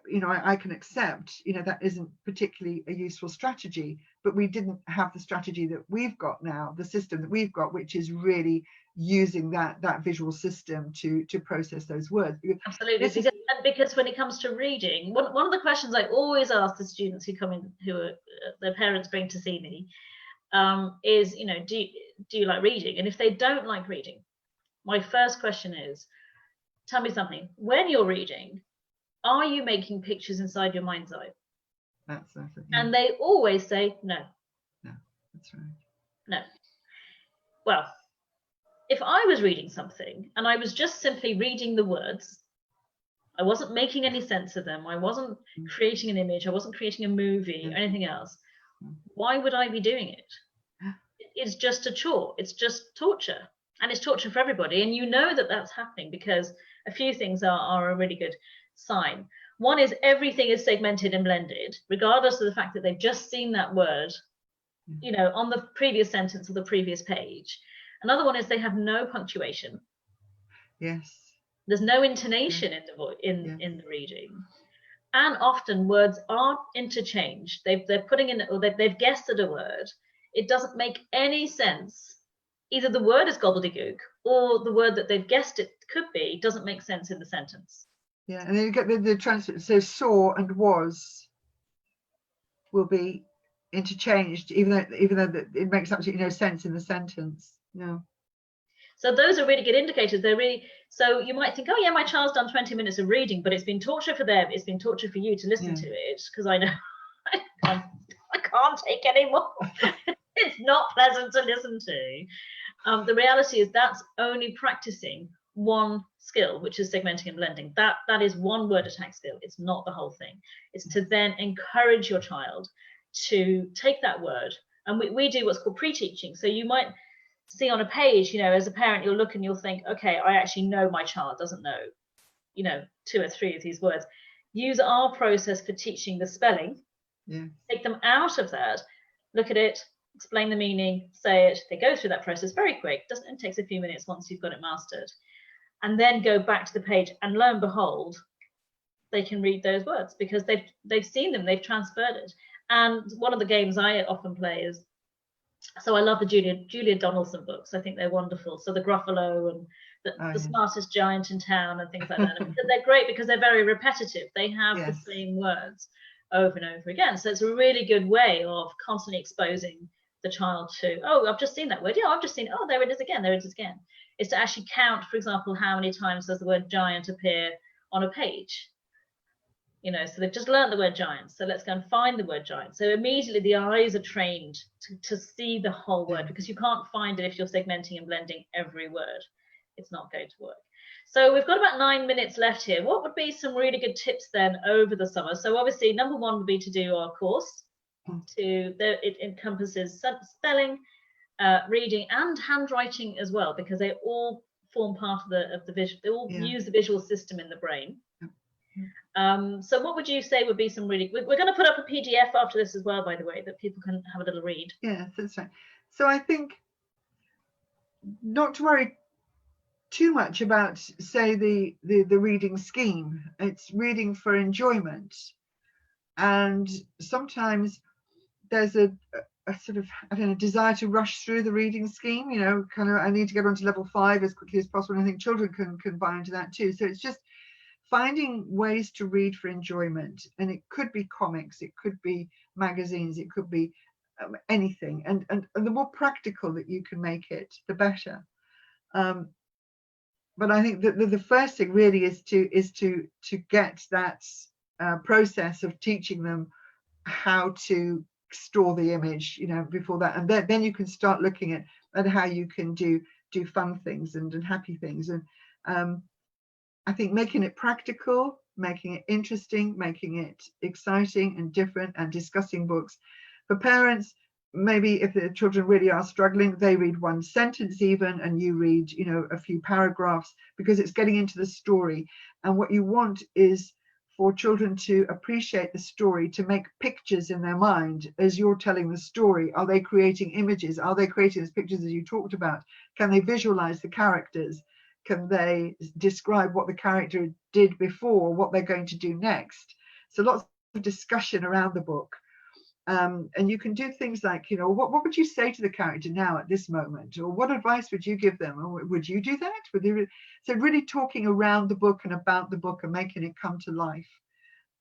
you know, I can accept, you know, that isn't particularly a useful strategy, but we didn't have the strategy that we've got now, the system that we've got, which is really using that visual system to process those words. Absolutely, because when it comes to reading, one of the questions I always ask the students who come in, who are their parents bring to see me, is, you know, do you like reading? And if they don't like reading, my first question is, tell me something. When you're reading, are you making pictures inside your mind's eye? That's it. Yeah. And they always say no. No, that's right. No. Well, if I was reading something and I was just simply reading the words, I wasn't making any sense of them, I wasn't creating an image, I wasn't creating a movie or anything else, why would I be doing it? It's just a chore, it's just torture, and it's torture for everybody. And you know that that's happening because a few things are a really good sign. One is everything is segmented and blended, regardless of the fact that they've just seen that word, you know, on the previous sentence or the previous page. Another one is they have no punctuation. Yes. There's no intonation in the reading, and often words are interchanged. They're putting in, or they've guessed at a word. It doesn't make any sense. Either the word is gobbledygook, or the word that they've guessed it could be doesn't make sense in the sentence. Yeah, and then you get the transfer. So saw and was will be interchanged, even though it makes absolutely no sense in the sentence. No. So those are really good indicators. They're really, so you might think, oh yeah, my child's done 20 minutes of reading, but it's been torture for them. It's been torture for you to listen to it, because I know I can't take any more. It's not pleasant to listen to. The reality is that's only practicing one skill, which is segmenting and blending. That is one word attack skill. It's not the whole thing. It's to then encourage your child to take that word. And we do what's called pre-teaching. So you might see on a page, you know, as a parent, you'll look and you'll think, okay, I actually know my child doesn't know, you know, 2 or 3 of these words. Use our process for teaching the spelling. Yeah. Take them out of that look at it, explain the meaning, say it. They go through that process very quick. It takes a few minutes once you've got it mastered. And then go back to the page, and lo and behold, they can read those words because they've seen them, they've transferred it. And one of the games I often play is, so I love the Julia Donaldson books. I think they're wonderful. So the Gruffalo and the smartest giant in town and things like that. And they're great because they're very repetitive. They have the same words over and over again. So it's a really good way of constantly exposing the child to, oh, I've just seen that word. Yeah, I've just seen it. Oh, there it is again. There it is again. Is to actually count, for example, how many times does the word giant appear on a page. So they've just learned the word giant. So let's go and find the word giant. So immediately the eyes are trained to see the whole word, because you can't find it if you're segmenting and blending every word. It's not going to work. So we've got about 9 minutes left here. What would be some really good tips then over the summer? So obviously, number one would be to do our course. It encompasses spelling, reading, and handwriting as well, because they all form part of the visual. They all use the visual system in the brain. So what would you say would be some really, we're going to put up a PDF after this as well, by the way, that people can have a little read. Yes, that's right. So I think not to worry too much about, say, the reading scheme. It's reading for enjoyment, and sometimes there's a sort of, I don't know, desire to rush through the reading scheme, kind of, I need to get onto level 5 as quickly as possible, and I think children can buy into that too. So it's just finding ways to read for enjoyment, and it could be comics, it could be magazines, it could be anything, and the more practical that you can make it, the better. But I think that the first thing really is to get that process of teaching them how to store the image, before that, and then you can start looking at how you can do fun things and happy things. And I think making it practical, making it interesting, making it exciting and different, and discussing books. For parents, maybe if the children really are struggling, they read one sentence even, and you read, a few paragraphs, because it's getting into the story. And what you want is for children to appreciate the story, to make pictures in their mind as you're telling the story. Are they creating images? Are they creating those pictures as you talked about? Can they visualize the characters? Can they describe what the character did before, what they're going to do next? So lots of discussion around the book. And you can do things like, what would you say to the character now at this moment? Or what advice would you give them? Or would you do that? So really talking around the book and about the book and making it come to life.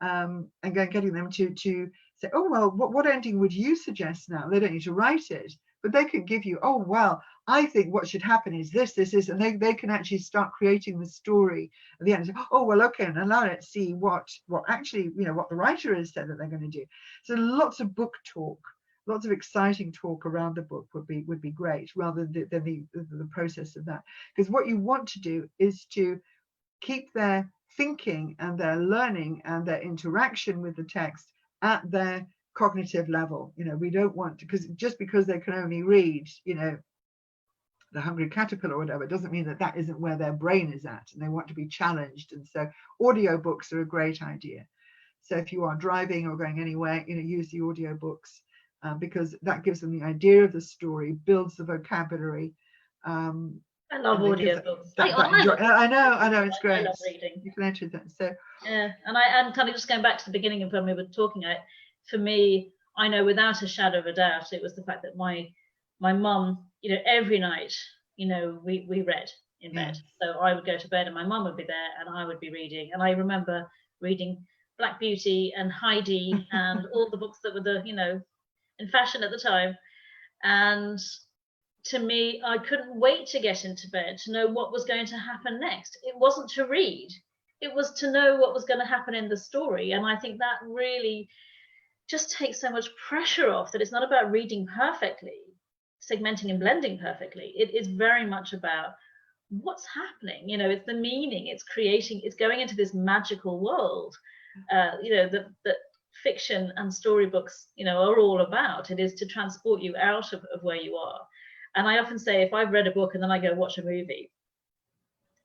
And getting them to say, oh, well, what ending would you suggest now? They don't need to write it, but they can give you, oh, well, I think what should happen is this, and they can actually start creating the story at the end. And say, oh, well, okay, and now let's see what actually, what the writer has said that they're going to do. So lots of book talk, lots of exciting talk around the book would be great, rather than the process of that. Because what you want to do is to keep their thinking and their learning and their interaction with the text at their cognitive level. We don't want to, because they can only read, The Hungry Caterpillar or whatever, doesn't mean that isn't where their brain is at, and they want to be challenged. And so audiobooks are a great idea. So if you are driving or going anywhere, use the audiobooks, because that gives them the idea of the story, builds the vocabulary. I love audiobooks. I know, it's great. I love reading. You can enter that. So yeah, and I'm kind of just going back to the beginning of when we were talking. For me, I know without a shadow of a doubt, it was the fact that my mum, every night, we read in bed. So I would go to bed and my mum would be there and I would be reading. And I remember reading Black Beauty and Heidi and all the books that were in fashion at the time. And to me, I couldn't wait to get into bed to know what was going to happen next. It wasn't to read, it was to know what was going to happen in the story. And I think that really just takes so much pressure off, that it's not about reading perfectly, segmenting and blending perfectly. It is very much about what's happening. It's the meaning, it's creating, it's going into this magical world, that fiction and storybooks, are all about. It is to transport you out of where you are. And I often say, if I've read a book and then I go watch a movie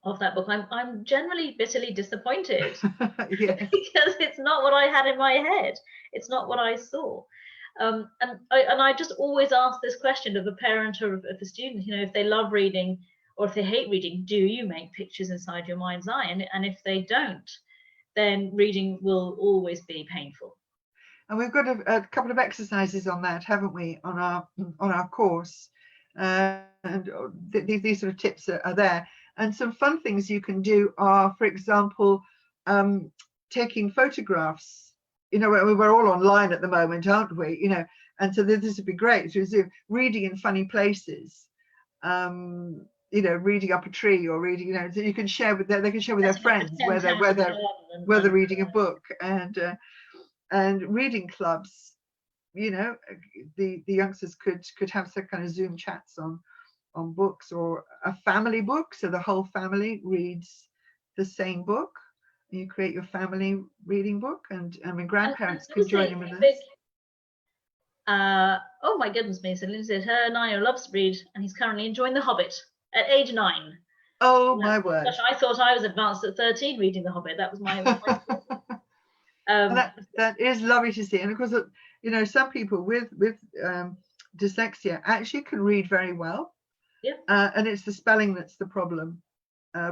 of that book, I'm generally bitterly disappointed because it's not what I had in my head. It's not what I saw. And I just always ask this question of a parent or of a student, if they love reading or if they hate reading, do you make pictures inside your mind's eye? And if they don't, then reading will always be painful. And we've got a couple of exercises on that, haven't we, on our course? And these sort of tips are there. And some fun things you can do are, for example, taking photographs. We're all online at the moment, aren't we? And so this would be great. So reading in funny places, reading up a tree, or reading, so you can share with they can share with their friends where they're reading a book, and reading clubs. The youngsters could have some kind of Zoom chats on books, or a family book, so the whole family reads the same book. You create your family reading book, and grandparents can join in with this. Oh my goodness me! So Lindsay said her 9-year-old loves to read, and he's currently enjoying The Hobbit at age 9. Oh my word! Gosh, I thought I was advanced at 13 reading The Hobbit. That was my. That is lovely to see, and of course, some people with dyslexia actually can read very well. Yeah. And it's the spelling that's the problem.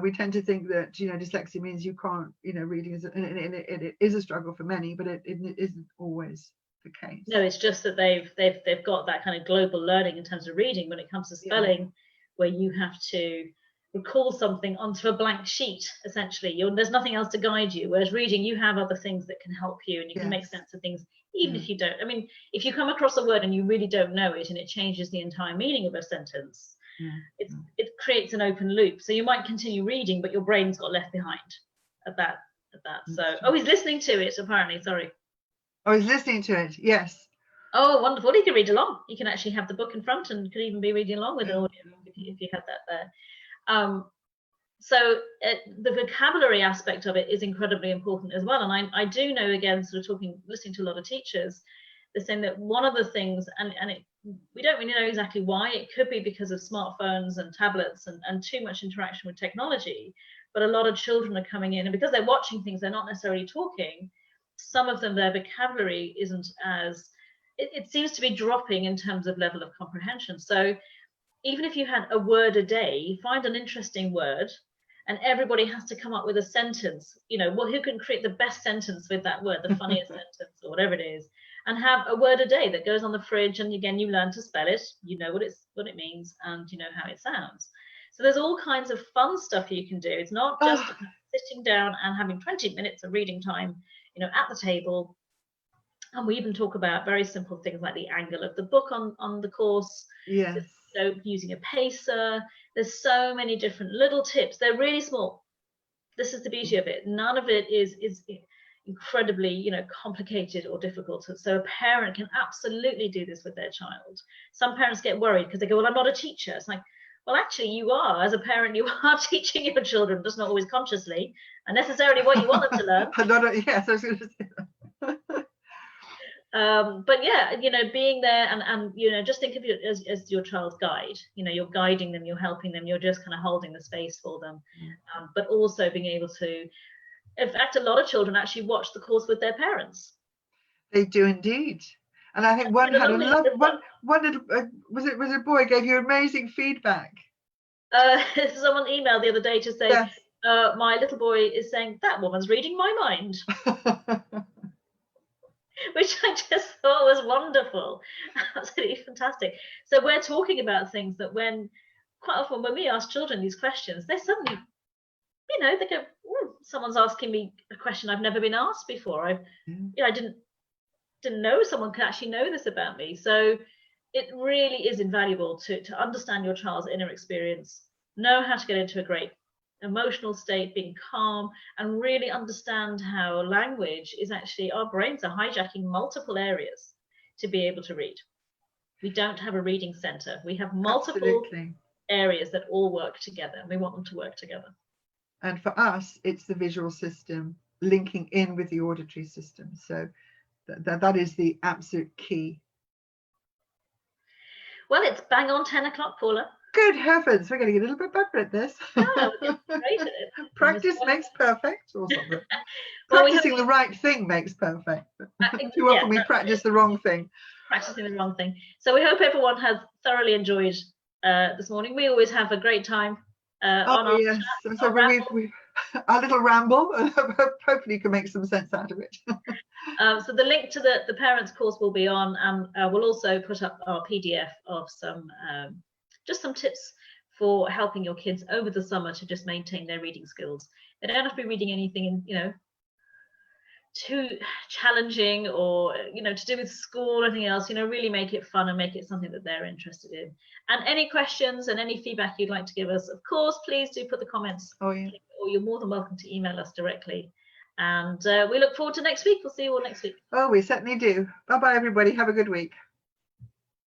We tend to think that dyslexia means you can't reading is, and it is a struggle for many, but it isn't always the case. No, it's just that they've got that kind of global learning in terms of reading. When it comes to spelling, where you have to recall something onto a blank sheet, essentially, there's nothing else to guide you, whereas reading, you have other things that can help you, and you can make sense of things even if you don't. I mean, if you come across a word and you really don't know it and it changes the entire meaning of a sentence, it creates an open loop. So you might continue reading, but your brain's got left behind at that. So he's listening to it, apparently. Sorry. Oh, he's listening to it. Yes. Oh, wonderful. He can read along. You can actually have the book in front and could even be reading along with an audio if you had that there. So the vocabulary aspect of it is incredibly important as well. And I do know, again, sort of listening to a lot of teachers, they're saying that one of the things, we don't really know exactly why. It could be because of smartphones and tablets and too much interaction with technology. But a lot of children are coming in, and because they're watching things, they're not necessarily talking. Some of them, their vocabulary isn't as, it seems to be dropping in terms of level of comprehension. So even if you had a word a day, find an interesting word, and everybody has to come up with a sentence, who can create the best sentence with that word, the funniest sentence, or whatever it is, and have a word a day that goes on the fridge. And again, you learn to spell it, you know what it means, and you know how it sounds. So there's all kinds of fun stuff you can do. It's not just sitting down and having 20 minutes of reading time, at the table. And we even talk about very simple things like the angle of the book on the course. Yes. So using a pacer. There's so many different little tips. They're really small. This is the beauty of it. None of it is incredibly, complicated or difficult. So a parent can absolutely do this with their child. Some parents get worried because they go, well, I'm not a teacher. It's like, well, actually, you are. As a parent, you are teaching your children, just not always consciously, and necessarily what you want them to learn. Yes, I was going to say that. But yeah, being there and just think of it as your child's guide. You're guiding them, you're helping them, you're just kind of holding the space for them. But also being able to, in fact, a lot of children actually watch the course with their parents. They do indeed. And I think one had a love. One little was it a boy gave you amazing feedback. Someone emailed the other day to say, yes. My little boy is saying that woman's reading my mind. Which I just thought was wonderful, absolutely fantastic. So we're talking about things that quite often when we ask children these questions, they suddenly, they go, someone's asking me a question I've never been asked before. I didn't know someone could actually know this about me. So it really is invaluable to understand your child's inner experience, know how to get into a great emotional state, being calm, and really understand how language is actually, our brains are hijacking multiple areas to be able to read. We don't have a reading center. We have multiple areas that all work together, and we want them to work together. And for us, it's the visual system linking in with the auditory system. So that is the absolute key. Well, it's bang on 10 o'clock, Paula. Good heavens, we're going to get a little bit better at this. Oh, great at it. Practice makes perfect, or something. Practicing the right thing makes perfect. Too often we practice the wrong thing. practicing the wrong thing. So we hope everyone has thoroughly enjoyed this morning. We always have a great time on our yes. chat, So our ramble. we've our little ramble. Hopefully you can make some sense out of it. So the link to the parents course will be on, and we'll also put up our PDF of some just some tips for helping your kids over the summer to just maintain their reading skills. They don't have to be reading anything, you know, too challenging or, you know, to do with school or anything else. You know, really make it fun and make it something that they're interested in. And any questions and any feedback you'd like to give us, of course, please do put the comments. Oh yeah. Or you're more than welcome to email us directly. And we look forward to next week. We'll see you all next week. Oh, we certainly do. Bye bye, everybody. Have a good week.